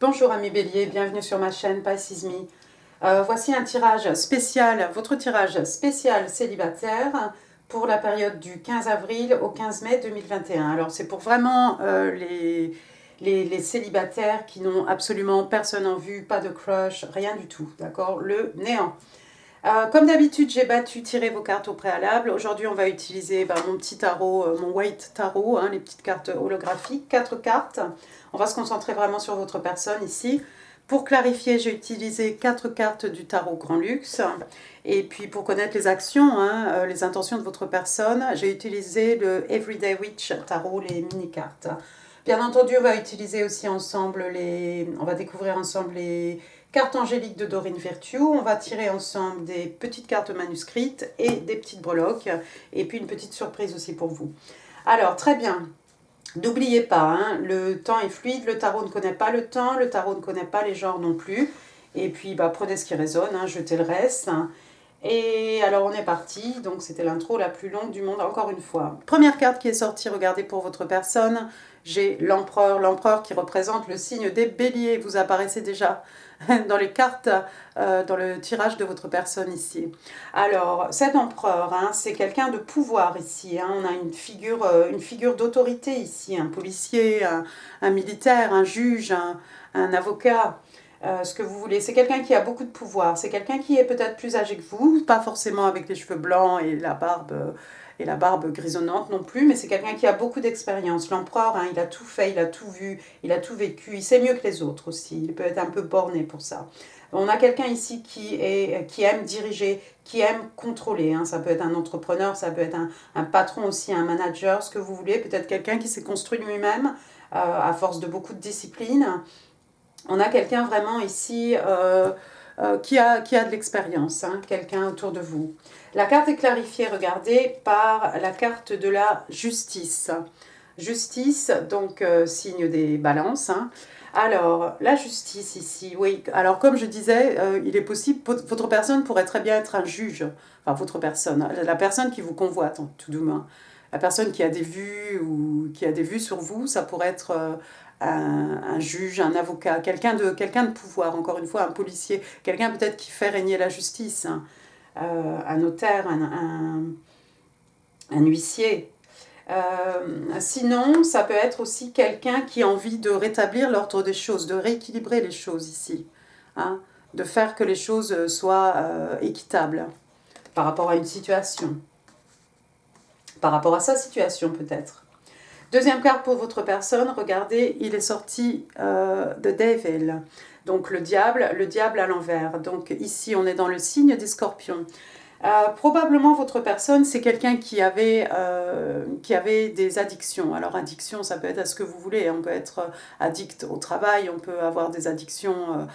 Bonjour amis Bélier, bienvenue sur ma chaîne Pisces Me. Voici un tirage spécial, votre tirage spécial célibataire pour la période du 15 avril au 15 mai 2021. Alors c'est pour vraiment les célibataires qui n'ont absolument personne en vue, pas de crush, rien du tout, d'accord? Le néant. Comme d'habitude, j'ai tiré vos cartes au préalable. Aujourd'hui, on va utiliser mon petit tarot, mon white tarot, les petites cartes holographiques, 4 cartes. On va se concentrer vraiment sur votre personne ici. Pour clarifier, j'ai utilisé 4 cartes du tarot Grand Luxe. Et puis pour connaître les actions, les intentions de votre personne, j'ai utilisé le Everyday Witch tarot, les mini-cartes. Bien entendu, on va utiliser aussi ensemble on va découvrir ensemble les cartes angéliques de Dorine Virtue. On va tirer ensemble des petites cartes manuscrites et des petites breloques. Et puis une petite surprise aussi pour vous. Alors, très bien. N'oubliez pas, le temps est fluide, le tarot ne connaît pas le temps, le tarot ne connaît pas les genres non plus. Et puis, prenez ce qui résonne, jetez le reste. Et alors, on est parti. Donc, c'était l'intro la plus longue du monde, encore une fois. Première carte qui est sortie, regardez pour votre personne. J'ai l'empereur qui représente le signe des béliers. Vous apparaissez déjà dans les cartes, dans le tirage de votre personne ici. Alors, cet empereur, c'est quelqu'un de pouvoir ici. On a une figure d'autorité ici, un policier, un militaire, un juge, un avocat. Ce que vous voulez. C'est quelqu'un qui a beaucoup de pouvoir. C'est quelqu'un qui est peut-être plus âgé que vous, pas forcément avec les cheveux blancs et la barbe grisonnante non plus, mais c'est quelqu'un qui a beaucoup d'expérience. L'empereur, il a tout fait, il a tout vu, il a tout vécu, il sait mieux que les autres aussi. Il peut être un peu borné pour ça. On a quelqu'un ici qui aime diriger, qui aime contrôler. Ça peut être un entrepreneur, ça peut être un patron aussi, un manager, ce que vous voulez. Peut-être quelqu'un qui s'est construit lui-même à force de beaucoup de discipline. On a quelqu'un vraiment ici qui a de l'expérience, quelqu'un autour de vous. La carte est clarifiée, regardez, par la carte de la justice. Justice, donc signe des balances. Alors, la justice ici, oui. Alors, comme je disais, il est possible, votre personne pourrait très bien être un juge. Enfin, votre personne, la personne qui vous convoite, tout doucement. La personne qui a des vues ou qui a des vues sur vous, ça pourrait être un juge, un avocat, quelqu'un de pouvoir, encore une fois, un policier, quelqu'un peut-être qui fait régner la justice, un notaire, un huissier. Sinon, ça peut être aussi quelqu'un qui a envie de rétablir l'ordre des choses, de rééquilibrer les choses ici, de faire que les choses soient équitables par rapport à une situation, par rapport à sa situation peut-être. Deuxième carte pour votre personne, regardez, il est sorti The Devil, donc le diable à l'envers. Donc ici, on est dans le signe des scorpions. Probablement, votre personne, c'est quelqu'un qui avait des addictions. Alors, addiction, ça peut être à ce que vous voulez. On peut être addict au travail, on peut avoir des addictions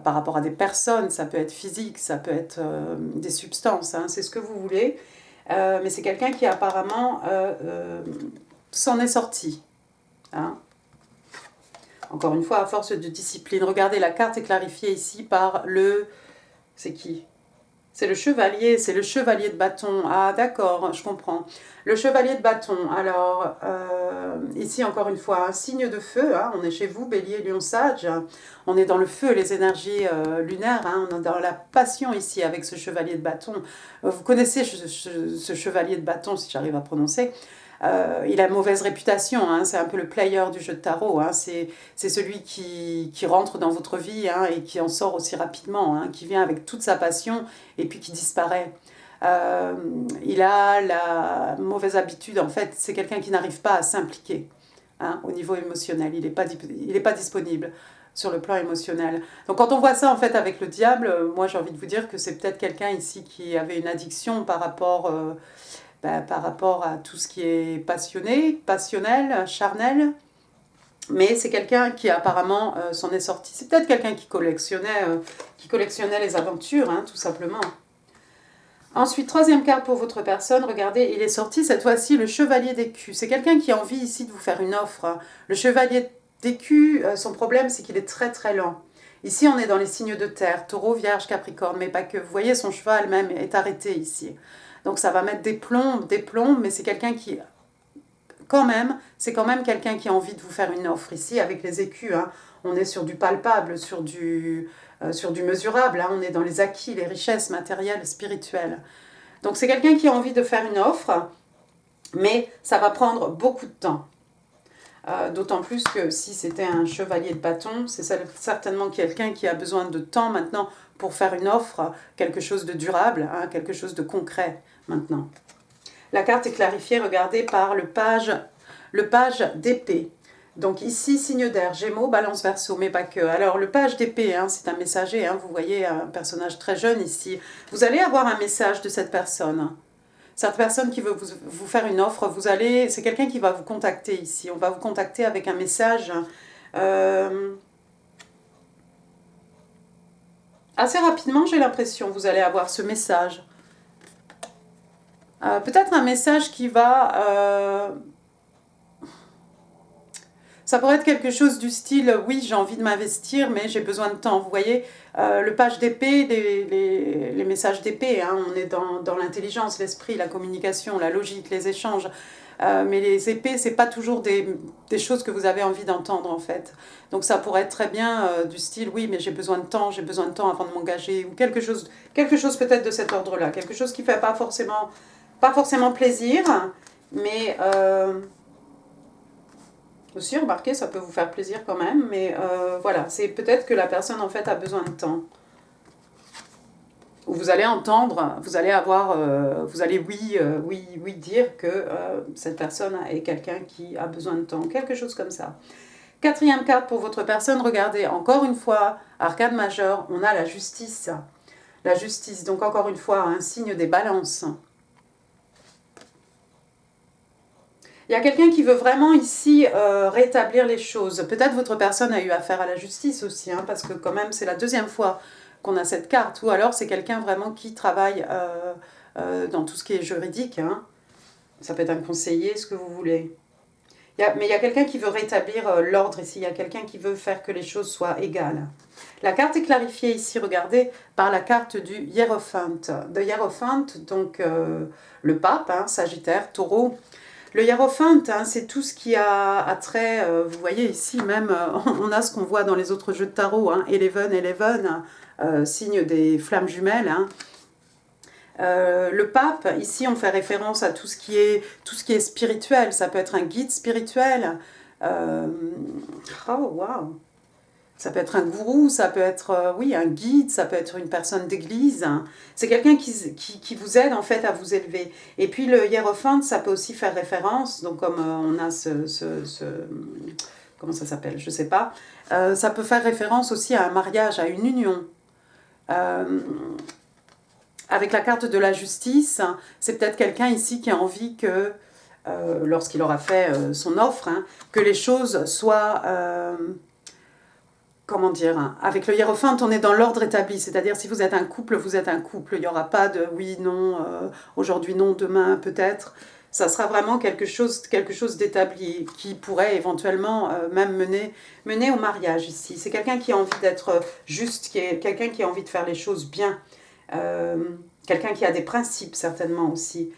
par rapport à des personnes, ça peut être physique, ça peut être des substances, c'est ce que vous voulez. Mais c'est quelqu'un qui apparemment s'en est sorti. Encore une fois, à force de discipline. Regardez, la carte est clarifiée ici par le... C'est qui? C'est le chevalier de bâton. Ah d'accord, je comprends. Le chevalier de bâton. Alors, ici encore une fois, un signe de feu. On est chez vous, Bélier, Lion, Sage. On est dans le feu, les énergies lunaires. On est dans la passion ici avec ce chevalier de bâton. Vous connaissez ce chevalier de bâton, si j'arrive à prononcer. Il a mauvaise réputation, c'est un peu le player du jeu de tarot, c'est celui qui rentre dans votre vie et qui en sort aussi rapidement, qui vient avec toute sa passion et puis qui disparaît. Il a la mauvaise habitude, en fait, c'est quelqu'un qui n'arrive pas à s'impliquer au niveau émotionnel, il n'est pas disponible sur le plan émotionnel. Donc quand on voit ça en fait avec le diable, moi j'ai envie de vous dire que c'est peut-être quelqu'un ici qui avait une addiction par rapport à tout ce qui est passionnel, charnel. Mais c'est quelqu'un qui apparemment s'en est sorti. C'est peut-être quelqu'un qui collectionnait les aventures, tout simplement. Ensuite, troisième carte pour votre personne, regardez, il est sorti cette fois-ci le chevalier d'écus. C'est quelqu'un qui a envie ici de vous faire une offre. Le chevalier d'écus, son problème c'est qu'il est très très lent. Ici on est dans les signes de terre, taureau, vierge, capricorne, mais pas que. Vous voyez, son cheval même est arrêté ici. Donc ça va mettre des plombs, mais c'est quelqu'un c'est quand même quelqu'un qui a envie de vous faire une offre ici avec les écus. on est sur du palpable, sur du mesurable, hein, on est dans les acquis, les richesses matérielles, spirituelles. Donc c'est quelqu'un qui a envie de faire une offre, mais ça va prendre beaucoup de temps. D'autant plus que si c'était un chevalier de bâton, c'est certainement quelqu'un qui a besoin de temps maintenant pour faire une offre, quelque chose de durable, hein, quelque chose de concret maintenant. La carte est clarifiée, regardez, par le page d'épée. Donc ici, signe d'air, Gémeaux, Balance, Verseau, mais pas que. Alors le page d'épée, hein, c'est un messager, hein, vous voyez un personnage très jeune ici. Vous allez avoir un message de cette personne. Cette personne qui veut vous faire une offre, c'est quelqu'un qui va vous contacter ici. On va vous contacter avec un message assez rapidement, j'ai l'impression, vous allez avoir ce message. Peut-être un message qui va... ça pourrait être quelque chose du style, oui, j'ai envie de m'investir, mais j'ai besoin de temps. Vous voyez, le page d'épée, les messages d'épée, hein, on est dans l'intelligence, l'esprit, la communication, la logique, les échanges. Mais les épées, c'est pas toujours des choses que vous avez envie d'entendre, en fait. Donc ça pourrait être très bien du style, oui, mais j'ai besoin de temps avant de m'engager, ou quelque chose peut-être de cet ordre-là, quelque chose qui fait pas forcément plaisir, mais... aussi, remarquez, ça peut vous faire plaisir quand même, mais voilà, c'est peut-être que la personne en fait a besoin de temps. Ou vous allez entendre, vous allez oui dire que cette personne est quelqu'un qui a besoin de temps, quelque chose comme ça. Quatrième carte pour votre personne, regardez, encore une fois, arcade majeure, on a la justice. La justice, donc encore une fois, un signe des balances. Il y a quelqu'un qui veut vraiment ici rétablir les choses. Peut-être votre personne a eu affaire à la justice aussi, hein, parce que quand même c'est la deuxième fois qu'on a cette carte. Ou alors c'est quelqu'un vraiment qui travaille dans tout ce qui est juridique. Hein. Ça peut être un conseiller, ce que vous voulez. Mais il y a quelqu'un qui veut rétablir l'ordre ici. Il y a quelqu'un qui veut faire que les choses soient égales. La carte est clarifiée ici, regardez, par la carte du Hiérophant. De Hiérophant, donc le pape, hein, Sagittaire, Taureau. Le Hiérophant, hein, c'est tout ce qui a trait, vous voyez ici même, on a ce qu'on voit dans les autres jeux de tarot, hein, Eleven, signe des flammes jumelles. Hein. Le pape, ici on fait référence à tout ce qui est spirituel, ça peut être un guide spirituel. Oh waouh! Ça peut être un gourou, ça peut être oui, un guide, ça peut être une personne d'église. C'est quelqu'un qui vous aide en fait à vous élever. Et puis le hiérophante, ça peut aussi faire référence, donc comme on a comment ça s'appelle, je ne sais pas, ça peut faire référence aussi à un mariage, à une union. Avec la carte de la justice, c'est peut-être quelqu'un ici qui a envie que, lorsqu'il aura fait son offre, hein, que les choses soient... comment dire, avec le hiérophant, on est dans l'ordre établi, c'est-à-dire si vous êtes un couple, vous êtes un couple, il n'y aura pas de oui, non, aujourd'hui non, demain peut-être, ça sera vraiment quelque chose d'établi qui pourrait éventuellement même mener au mariage ici. C'est quelqu'un qui a envie d'être juste, quelqu'un qui a envie de faire les choses bien, quelqu'un qui a des principes certainement aussi,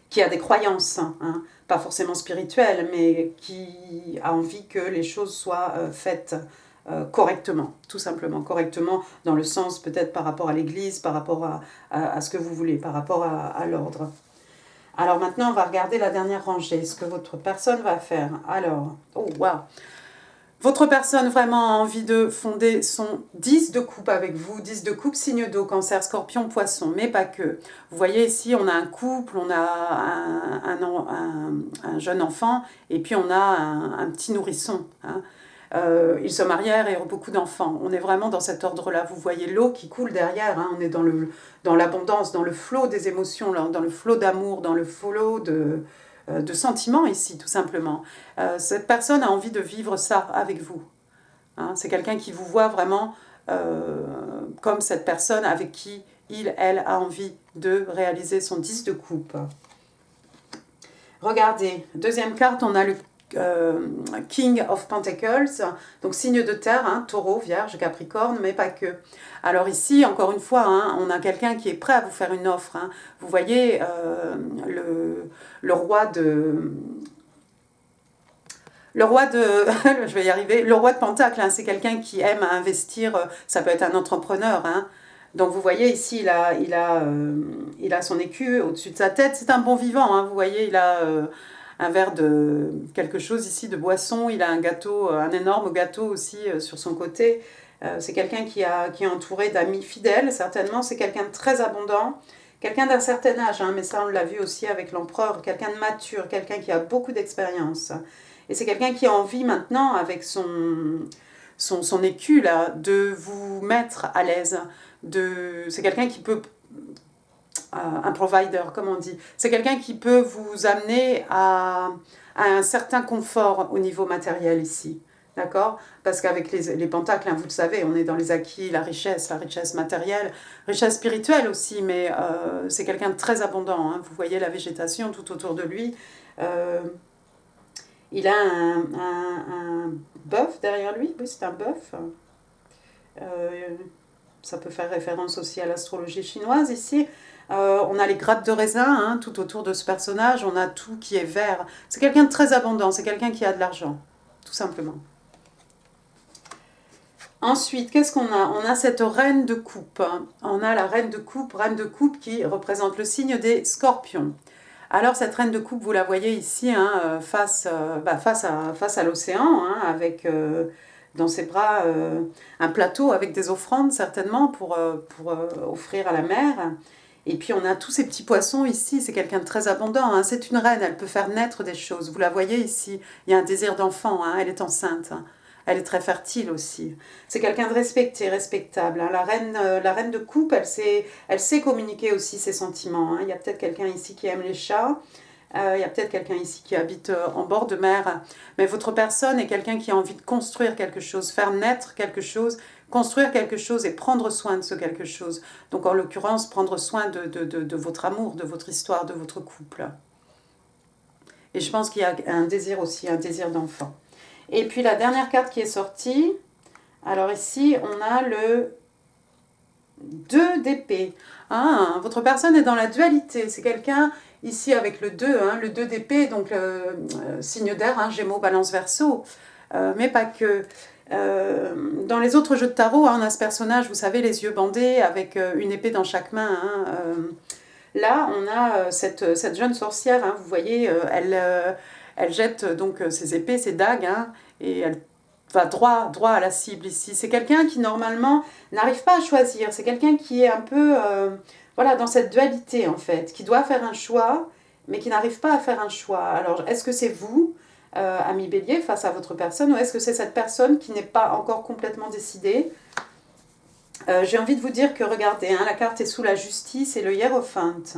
qui a des croyances, hein, pas forcément spirituelles, mais qui a envie que les choses soient faites correctement, tout simplement, correctement dans le sens peut-être par rapport à l'église, par rapport à ce que vous voulez, par rapport à l'ordre. Alors maintenant, on va regarder la dernière rangée, ce que votre personne va faire. Alors, oh waouh! Votre personne vraiment a envie de fonder son 10 de coupe avec vous, 10 de coupe, signe d'eau, cancer, scorpion, poisson, mais pas que. Vous voyez ici, on a un couple, on a un jeune enfant, et puis on a un petit nourrisson. Hein. Ils se marièrent et ont beaucoup d'enfants. On est vraiment dans cet ordre-là. Vous voyez l'eau qui coule derrière, hein. On est dans l'abondance, dans le flot des émotions, dans le flot d'amour, dans le flot de sentiments ici, tout simplement. Cette personne a envie de vivre ça avec vous. Hein, c'est quelqu'un qui vous voit vraiment comme cette personne avec qui elle a envie de réaliser son 10 de coupe. Regardez, deuxième carte, on a le King of Pentacles, donc signe de terre, hein, taureau, vierge, capricorne, mais pas que. Alors ici, encore une fois, hein, on a quelqu'un qui est prêt à vous faire une offre. Hein. Vous voyez le roi Le roi de, je vais y arriver, le roi de Pentacle, hein, c'est quelqu'un qui aime investir, ça peut être un entrepreneur, hein. Donc vous voyez ici, il a son écu au-dessus de sa tête, c'est un bon vivant, hein. Vous voyez, il a un verre de quelque chose ici, de boisson, il a un gâteau, un énorme gâteau aussi sur son côté. C'est quelqu'un qui est entouré d'amis fidèles, certainement, c'est quelqu'un de très abondant, quelqu'un d'un certain âge, hein, mais ça on l'a vu aussi avec l'empereur, quelqu'un de mature, quelqu'un qui a beaucoup d'expérience. Et c'est quelqu'un qui a envie maintenant, avec son écu, là, de vous mettre à l'aise. C'est quelqu'un qui peut... un provider, comme on dit. C'est quelqu'un qui peut vous amener à un certain confort au niveau matériel ici. D'accord? Parce qu'avec les pentacles, hein, vous le savez, on est dans les acquis, la richesse matérielle, richesse spirituelle aussi, mais c'est quelqu'un de très abondant, hein. Vous voyez la végétation tout autour de lui. Il a un bœuf derrière lui, oui, c'est un bœuf. Ça peut faire référence aussi à l'astrologie chinoise ici. On a les grappes de raisin, hein, tout autour de ce personnage, on a tout qui est vert. C'est quelqu'un de très abondant, c'est quelqu'un qui a de l'argent, tout simplement. Ensuite, qu'est-ce qu'on a? On a cette reine de coupe. On a la reine de coupe qui représente le signe des scorpions. Alors cette reine de coupe, vous la voyez ici, hein, face à l'océan, hein, avec dans ses bras un plateau avec des offrandes certainement pour offrir à la mer. Et puis on a tous ces petits poissons ici, c'est quelqu'un de très abondant, hein. C'est une reine, elle peut faire naître des choses. Vous la voyez ici, il y a un désir d'enfant, hein, elle est enceinte. Elle est très fertile aussi. C'est quelqu'un de respecté, respectable, hein. La reine de coupe, elle sait communiquer aussi ses sentiments, hein. Il y a peut-être quelqu'un ici qui aime les chats. Il y a peut-être quelqu'un ici qui habite en bord de mer. Mais votre personne est quelqu'un qui a envie de construire quelque chose, faire naître quelque chose, construire quelque chose et prendre soin de ce quelque chose. Donc en l'occurrence, prendre soin de votre amour, de votre histoire, de votre couple. Et je pense qu'il y a un désir aussi, un désir d'enfant. Et puis la dernière carte qui est sortie, alors ici on a le 2 d'épée. Ah, votre personne est dans la dualité, c'est quelqu'un ici avec le 2, hein, le 2 d'épée, donc signe d'air, hein, Gémeaux, Balance, Verseau, mais pas que. Dans les autres jeux de tarot, hein, on a ce personnage, vous savez, les yeux bandés, avec une épée dans chaque main, hein, là, on a cette jeune sorcière, hein, vous voyez, elle jette donc ses épées, ses dagues, hein, et elle va droit à la cible ici. C'est quelqu'un qui, normalement, n'arrive pas à choisir. C'est quelqu'un qui est un peu voilà, dans cette dualité, en fait, qui doit faire un choix, mais qui n'arrive pas à faire un choix. Alors, est-ce que c'est vous, ami Bélier, face à votre personne, ou est-ce que c'est cette personne qui n'est pas encore complètement décidée? J'ai envie de vous dire que, regardez, hein, la carte est sous la justice et le hiérophante.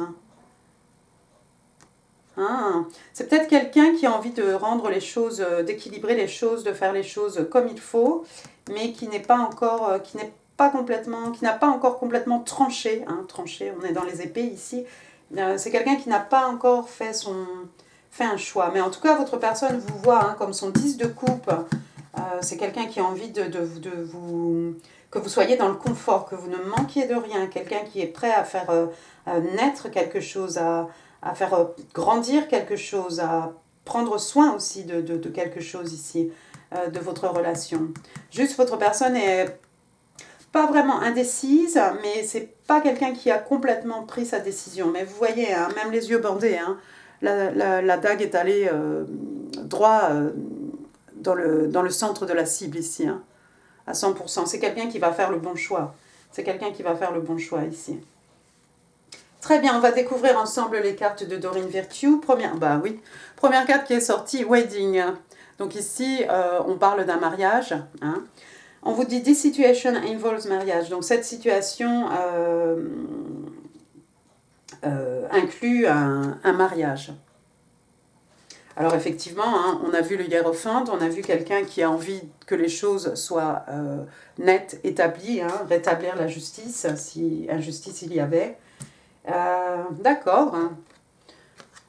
Ah, c'est peut-être quelqu'un qui a envie de rendre les choses, d'équilibrer les choses, de faire les choses comme il faut, mais qui n'est pas encore, qui n'a pas encore complètement tranché. Hein, tranché, on est dans les épées ici. C'est quelqu'un qui n'a pas encore fait un choix. Mais en tout cas, votre personne vous voit, hein, comme son 10 de coupe. C'est quelqu'un qui a envie de vous... que vous soyez dans le confort, que vous ne manquiez de rien. Quelqu'un qui est prêt à faire naître quelque chose, à faire grandir quelque chose, à prendre soin aussi de quelque chose ici, de votre relation. Juste, votre personne est pas vraiment indécise, mais c'est pas quelqu'un qui a complètement pris sa décision. Mais vous voyez, hein, même les yeux bandés, hein, la dague est allée droit dans le centre de la cible ici, hein, à 100%. C'est quelqu'un qui va faire le bon choix. C'est quelqu'un qui va faire le bon choix ici. Très bien, on va découvrir ensemble les cartes de Doreen Virtue. Première carte qui est sortie, Wedding. Donc ici, on parle d'un mariage. Hein. On vous dit « This situation involves marriage ». Donc cette situation inclut un mariage. Alors effectivement, hein, on a vu le hiérophant, on a vu quelqu'un qui a envie que les choses soient nettes, établies, hein, rétablir la justice, si injustice il y avait. D'accord.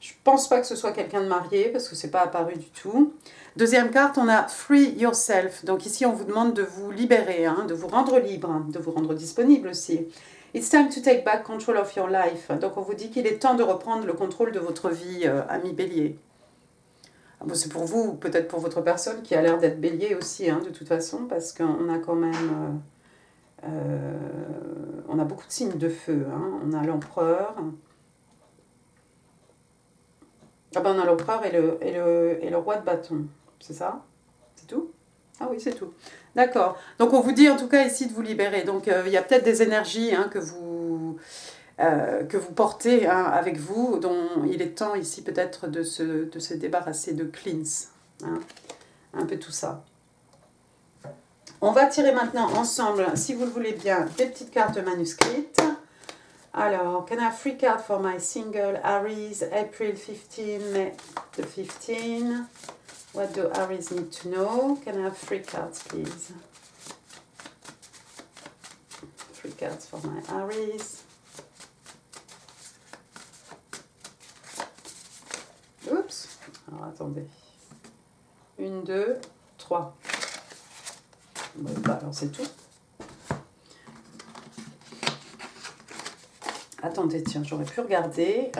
Je pense pas que ce soit quelqu'un de marié parce que c'est pas apparu du tout. Deuxième carte, on a Free Yourself. Donc ici, on vous demande de vous libérer, hein, de vous rendre libre, hein, de vous rendre disponible aussi. It's time to take back control of your life. Donc on vous dit qu'il est temps de reprendre le contrôle de votre vie, ami Bélier. Bon, c'est pour vous, peut-être pour votre personne qui a l'air d'être bélier aussi, hein, de toute façon, parce qu'on a quand même... on a beaucoup de signes de feu, hein. On a l'empereur. Ah ben on a l'empereur et le roi de bâton. C'est ça? C'est tout? Ah oui, c'est tout. D'accord. Donc on vous dit en tout cas ici de vous libérer. Donc il y a peut-être des énergies, hein, que vous portez, hein, avec vous, dont il est temps ici peut-être de se débarrasser, de cleanse, hein, un peu tout ça. On va tirer maintenant ensemble, si vous le voulez bien, des petites cartes manuscrites. Alors, can I have 3 cards for my single Aries, April 15, May the 15? What do Aries need to know? Can I have 3 cards, please? 3 cards for my Aries. Oups, alors attendez. 1, 2, 3. Bon, bah alors c'est tout. Attendez, tiens, j'aurais pu regarder.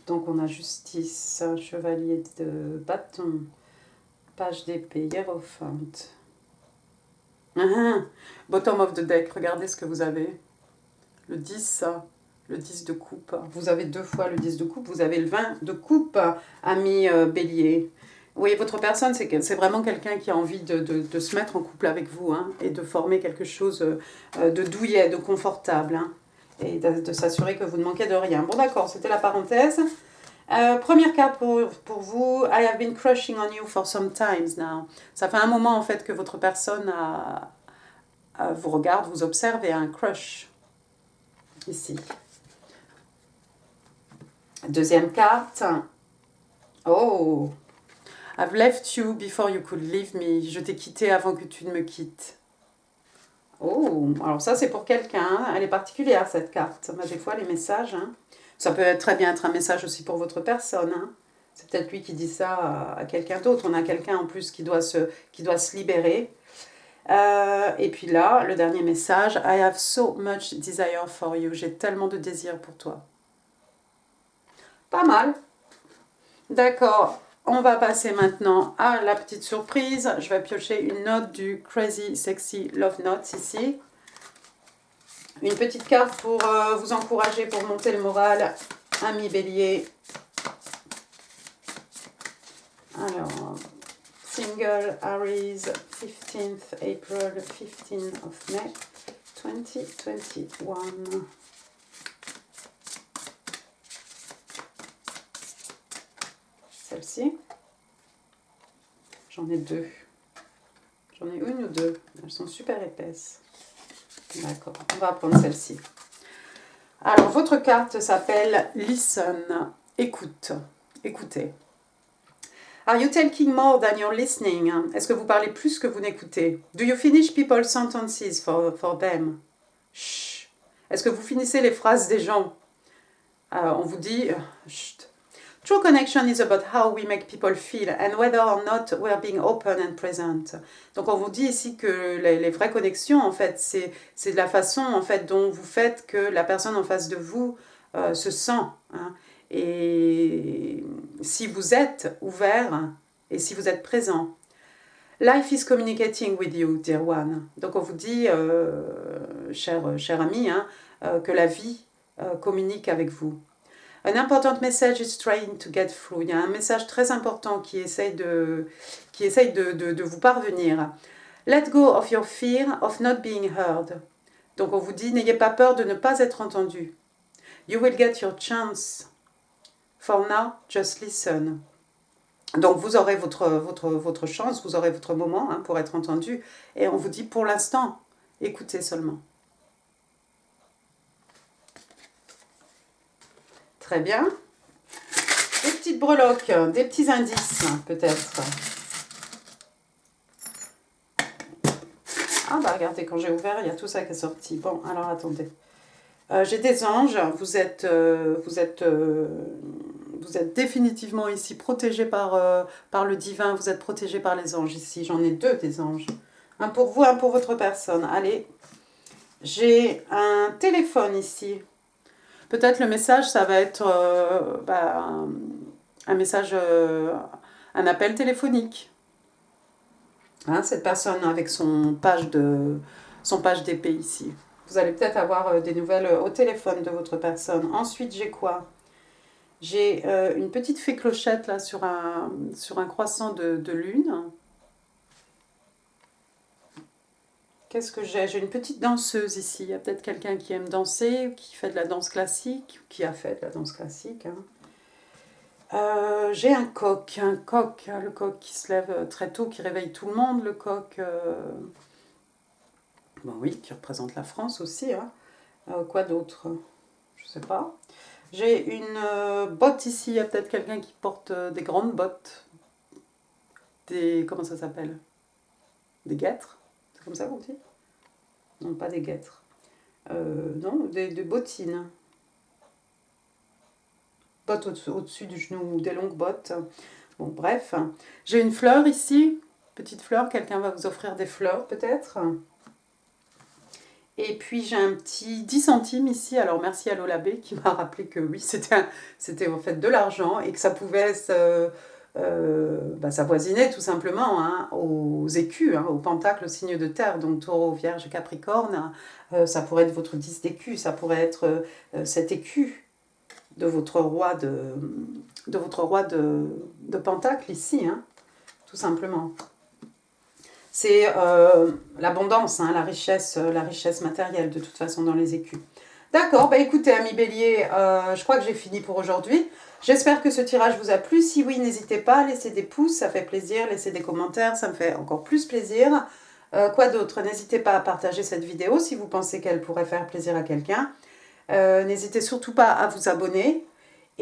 Donc on a justice, chevalier de bâton, page d'épée, hiérophant. Bottom of the deck, regardez ce que vous avez. Le 10, le 10 de coupe. Vous avez 2 fois le 10 de coupe, vous avez le 20 de coupe, ami bélier. Vous voyez, votre personne, c'est vraiment quelqu'un qui a envie de se mettre en couple avec vous, hein, et de former quelque chose de douillet, de confortable, hein, et de s'assurer que vous ne manquez de rien. Bon d'accord, c'était la parenthèse. Première carte pour vous. I have been crushing on you for some times now. Ça fait un moment en fait que votre personne vous regarde, vous observe et a un crush. Ici. Deuxième carte. Oh, I've left you before you could leave me. Je t'ai quitté avant que tu ne me quittes. Oh, alors ça c'est pour quelqu'un, hein. Elle est particulière cette carte. Des fois les messages, hein. Ça peut très bien être un message aussi pour votre personne, hein. C'est peut-être lui qui dit ça à quelqu'un d'autre. On a quelqu'un en plus qui doit se libérer. Et puis là, le dernier message. I have so much desire for you. J'ai tellement de désir pour toi. Pas mal. D'accord. On va passer maintenant à la petite surprise. Je vais piocher une note du Crazy Sexy Love Notes ici. Une petite carte pour vous encourager, pour monter le moral. Ami Bélier. Alors, single Aries, 15th April, 15th of May, 2021. Celle-ci. J'en ai 2. J'en ai 1 ou 2. Elles sont super épaisses. D'accord, on va prendre celle-ci. Alors, votre carte s'appelle Listen. Écoute. Écoutez. Are you talking more than you're listening? Est-ce que vous parlez plus que vous n'écoutez? Do you finish people's sentences for them? Shh. Est-ce que vous finissez les phrases des gens? On vous dit... chut. True connection is about how we make people feel and whether or not we're being open and present. Donc on vous dit ici que les vraies connexions, en fait, c'est de la façon en fait, dont vous faites que la personne en face de vous se sent. Hein. Et si vous êtes ouvert et si vous êtes présent. Life is communicating with you, dear one. Donc on vous dit, cher ami, hein, que la vie communique avec vous. An important message is trying to get through. Il y a un message très important qui essaye de vous parvenir. Let go of your fear of not being heard. Donc on vous dit, n'ayez pas peur de ne pas être entendu. You will get your chance. For now, just listen. Donc vous aurez votre chance, vous aurez votre moment, hein, pour être entendu. Et on vous dit, pour l'instant, écoutez seulement. Très bien. Des petites breloques, des petits indices, peut-être. Ah bah regardez, quand j'ai ouvert, il y a tout ça qui est sorti. Bon, alors attendez. J'ai des anges, vous êtes définitivement ici protégés par le divin, vous êtes protégés par les anges ici. J'en ai 2 des anges. Un pour vous, un pour votre personne. Allez, j'ai un téléphone ici. Peut-être le message, ça va être un message un appel téléphonique. Hein, cette personne avec son page d'épée ici. Vous allez peut-être avoir des nouvelles au téléphone de votre personne. Ensuite, j'ai quoi? J'ai une petite fée clochette là sur un croissant de lune. Qu'est-ce que j'ai? J'ai une petite danseuse ici. Il y a peut-être quelqu'un qui aime danser, ou qui fait de la danse classique, ou qui a fait de la danse classique. Hein. J'ai un coq, hein, le coq qui se lève très tôt, qui réveille tout le monde, le coq, bon oui, qui représente la France aussi. Hein. Quoi d'autre? Je sais pas. J'ai une botte ici, il y a peut-être quelqu'un qui porte des grandes bottes, comment ça s'appelle? Des guêtres? C'est comme ça qu'on dit? Non, pas des guêtres. Non, des bottines. Bottes au-dessus du genou, des longues bottes. Bon, bref. J'ai une fleur ici, petite fleur, quelqu'un va vous offrir des fleurs peut-être. Et puis j'ai un petit 10 centimes ici, alors merci à Lola B qui m'a rappelé que oui, c'était en fait de l'argent et que ça pouvait s'avoisiner tout simplement hein, aux écus, hein, aux pentacles, au signe de terre, donc taureau, vierge, capricorne. Ça pourrait être votre 10 d'écus, ça pourrait être cet écu de votre roi de pentacle ici, hein, tout simplement. C'est l'abondance, hein, la richesse matérielle de toute façon dans les écus. D'accord, bah écoutez, amis bélier, je crois que j'ai fini pour aujourd'hui. J'espère que ce tirage vous a plu. Si oui, n'hésitez pas à laisser des pouces, ça fait plaisir. Laissez des commentaires, ça me fait encore plus plaisir. Quoi d'autre? N'hésitez pas à partager cette vidéo si vous pensez qu'elle pourrait faire plaisir à quelqu'un. N'hésitez surtout pas à vous abonner.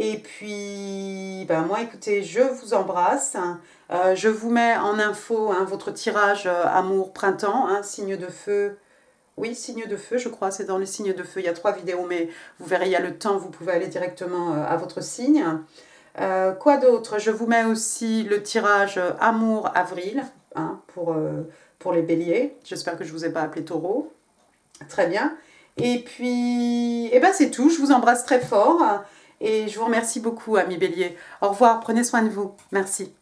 Et puis, ben moi, écoutez, je vous embrasse. Je vous mets en info hein, votre tirage amour printemps, hein, signe de feu. Oui, signe de feu, je crois, c'est dans les signes de feu. Il y a 3 vidéos, mais vous verrez, il y a le temps, vous pouvez aller directement à votre signe. Quoi d'autre? Je vous mets aussi le tirage amour avril hein, pour les béliers. J'espère que je ne vous ai pas appelé taureau. Très bien. Et puis, eh ben c'est tout. Je vous embrasse très fort. Et je vous remercie beaucoup, amis béliers. Au revoir, prenez soin de vous. Merci.